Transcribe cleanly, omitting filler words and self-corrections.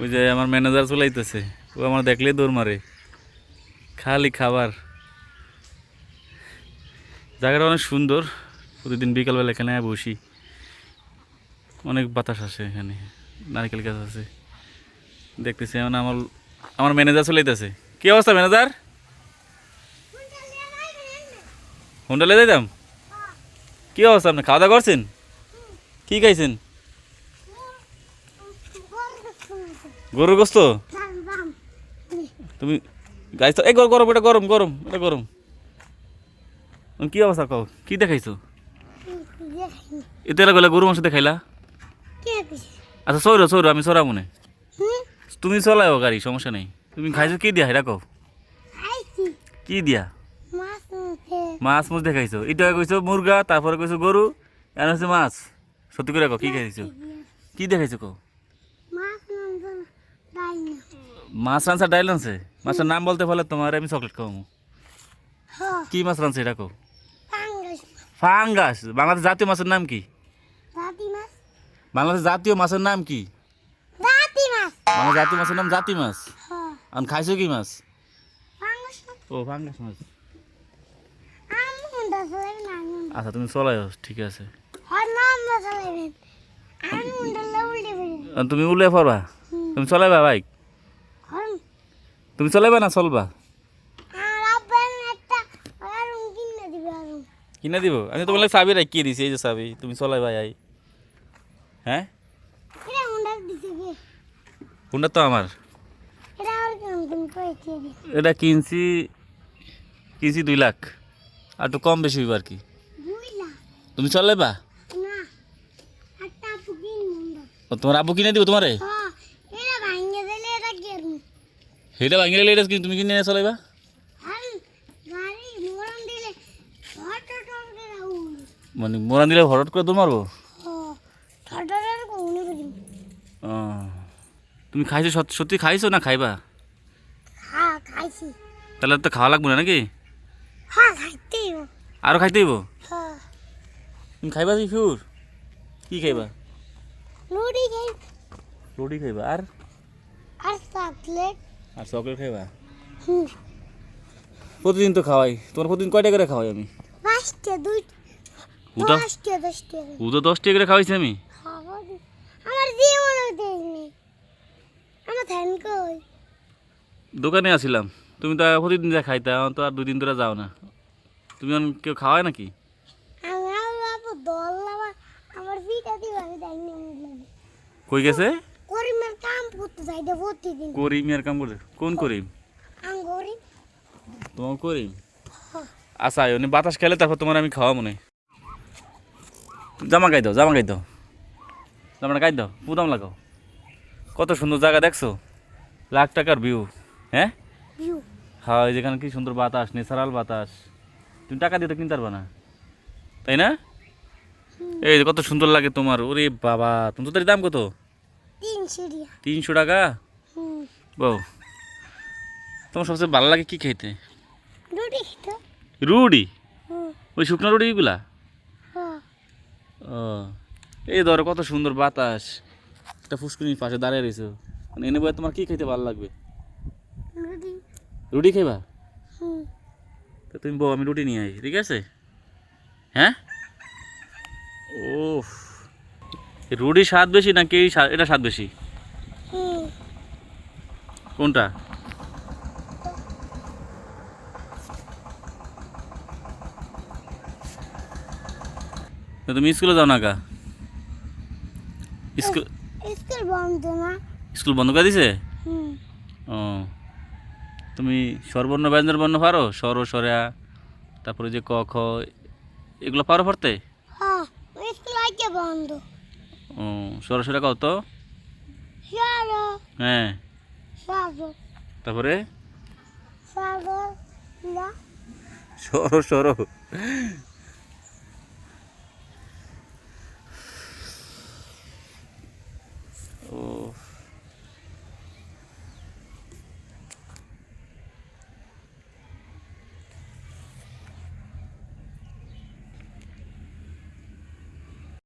ওই যে আমার ম্যানেজার চলাইতেছে, ও আমার দেখলেই দৌড় মারে, খালি খাবার। জায়গাটা অনেক সুন্দর, প্রতিদিন বিকালবেলা এখানে বসি, অনেক বাতাস আসে এখানে, নারকেল গাছ আছে দেখতেছি। মানে আমার আমার ম্যানেজার চলাইতেছে। কি অবস্থা ম্যানেজার? হোন্ডালে যাইতাম। কি অবস্থা, আপনি খাওয়া দাওয়া করছেন? কি খাইছেন? গরুর গোস্ত? তুমি গাইছ তো? এই গরম, এটা গরম গরম, এটা গরম। কি অবস্থা কও, কি দেখাইছো? এটা গেলে গরু মাংস দেখাইলা? আচ্ছা সৌর সৌর, আমি সরা মনে, তুমি চলাও গাড়ি, সমস্যা নেই। তুমি খাইছো কি দিয়া এটা কও? কি দিয়া? মাছ মুছ দেখাইছো? এটা কইছো মুরগা, তারপরে কইছো গরু, আর হচ্ছে মাছ। সত্যি করে কও কি খাইছো, কি দেখাইছো কও? মাছ রানছে, ডাইল রানছে। মাছের নাম বলতে পারলে তোমার আমি চকলেট খাওয়াবো। কি মাছ রানছে এটা কও? ফাঙ্গাস। বাংলাদেশ জাতীয় মাছের নাম কি? বাংলাদেশ জাতীয় মাছের নাম কি? বাংলাদেশ জাতীয় মাছের নাম জাতি মাছ। আর খাইছো কি মাছ? ও ফাঙ্গাস মাছ। আচ্ছা তুমি চলাইও, ঠিক আছে। তুমি উলে পড়বা? তুমি চলাইবা বাইক? তুমি চলাইবা না চলবা? কিনে দিব? আমি তোমার চাবি রাখিয়ে দিছি, এই যে চাবি, তুমি চলাইবা। আই হ্যাঁ, হুন্ডা তো আমার। এটা কিনছি 2 লাখ, আর একটু কম বেশি হইব আর কি। তুমি চলাইবা? তোমার আব্বু কিনে দিব তোমারে? সেটা ভাঙিয়ে দিলে এটা তুমি কিনে চলাইবা? মানে মোরান দিলে হঠাৎ করে দৌড় মারবো? তুমি খাইছো? সত্যি খাইছো না খাইবা? তাহলে তো খাওয়া লাগবে না নাকি? আরো খাইতে হইব? তুমি খাইবা কি ফিউর? কি খাইবা? রুটি খাইবা আর চকলেট খাইবা? প্রতিদিন তো খাওয়াই তোমার। প্রতিদিন কয়টা করে খাওয়াই আমি? ও তো 10 টাকা করে খাওয়াইছি আমি। দোকানে আসিলাম, তুমি তো প্রতিদিন যা খাইতা, আমার তো আর 2 দিন ধরে যাও না। তুমি কেউ খাওয়ায় নাকি? কই গেছে? করিমের কাম করে? কোন করিম? তোমার করিম? আচ্ছা উনি বাতাস খেলে তারপর তোমার আমি খাওয়া মনে। জামা গাই দাও, জামা গাই দাও, জামাটা গাই দাও, পুদাম লাগাও। কত সুন্দর জায়গা দেখছো, লাখ টাকার ভিউ। হ্যাঁ হ্যাঁ, যেখানে কি সুন্দর বাতাস, ন্যাচারাল বাতাস। তুমি টাকা দিয়ে তো কিনতে পারবা না, তাই না? এই কত সুন্দর লাগে তোমার। ওরে বাবা, তুমি তো দাম কত? 300 টাকা? বউ, তোমার সবচেয়ে ভালো লাগে কি খেতে? রুটি? ওই শুকনো রুটিগুলা? ও, এই ধরো কত সুন্দর বাতাস, একটা ফুসকুনির পাশে দাঁড়িয়ে রয়েছো, মানে এনে বলে তোমার কি খেতে ভালো লাগবে? রুটি খাইবা? তো তুমি বউ, আমি রুটি নিয়ে আই, ঠিক আছে? হ্যাঁ। ও, রুটি স্বাদ বেশি নাকি এটা স্বাদ বেশি? কোনটা? তুমি স্কুলে যাও না গা? স্কুল বন্ধ করে দিছে? ও, তুমি স্বরবর্ণ ব্যঞ্জন বর্ণ পারো? স্বর স্বরা, তারপরে যে ক খ, এগুলো পারো পড়তে? ও, স্বর স্বরা কও তো। হ্যাঁ, তারপরে সরো সরো